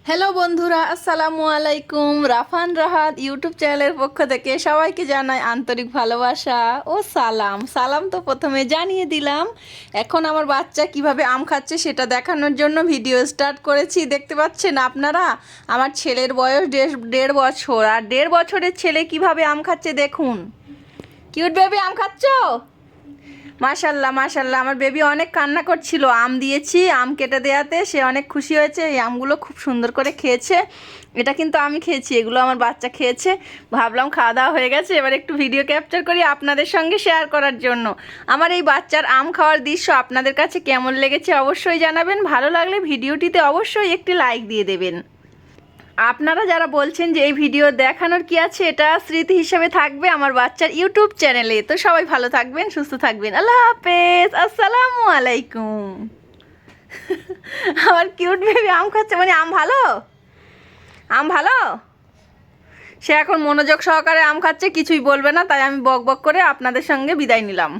Hello বন্ধুরা, আসসালামু আলাইকুম। রাফান রাহাত ইউটিউব চ্যানেলের পক্ষ থেকে সবাইকে জানাই আন্তরিক ভালোবাসা ও সালাম। সালাম তো প্রথমে জানিয়ে দিলাম। এখন আমার বাচ্চা কিভাবে আম খাচ্ছে সেটা দেখানোর জন্য ভিডিও স্টার্ট করেছি। দেখতে পাচ্ছেন আপনারা, আমার ছেলের বয়স 1.5 বছর, আর 1.5 বছরের ছেলে কিভাবে আম খাচ্ছে দেখুন। কিউট বেবি, আম খাচ্ছো? মাশাল্লাহ মাশাল্লাহ, আমার বেবি অনেক কান্না করছিল। আম দিয়েছি, আম কেটে দেওয়াতে সে অনেক খুশি হয়েছে। এই আমগুলো খুব সুন্দর করে খেয়েছে। এটা কিন্তু আমি খেয়েছি, এগুলো আমার বাচ্চা খেয়েছে। ভাবলাম খাওয়া দাওয়া হয়ে গেছে, এবার একটু ভিডিও ক্যাপচার করি আপনাদের সঙ্গে শেয়ার করার জন্য। আমার এই বাচ্চার আম খাওয়ার দৃশ্য আপনাদের কাছে কেমন লেগেছে অবশ্যই জানাবেন। ভালো লাগলে ভিডিওটিতে অবশ্যই একটি লাইক দিয়ে দেবেন। আপনারা যারা বলছেন যে এই ভিডিও দেখানোর কি আছে, এটা স্মৃতি হিসেবে থাকবে আমার বাচ্চার ইউটিউব চ্যানেলে। তো সবাই ভালো থাকবেন, সুস্থ থাকবেন। আল্লাহ হাফেজ, আসসালামু আলাইকুম। আমার কিউট বেবি আম খাচ্ছে, মানে আম ভালো, আম ভালো। সে এখন মনোযোগ সহকারে আম খাচ্ছে, কিছুই বলবে না, তাই আমি বক বক করে আপনাদের সঙ্গে বিদায় নিলাম।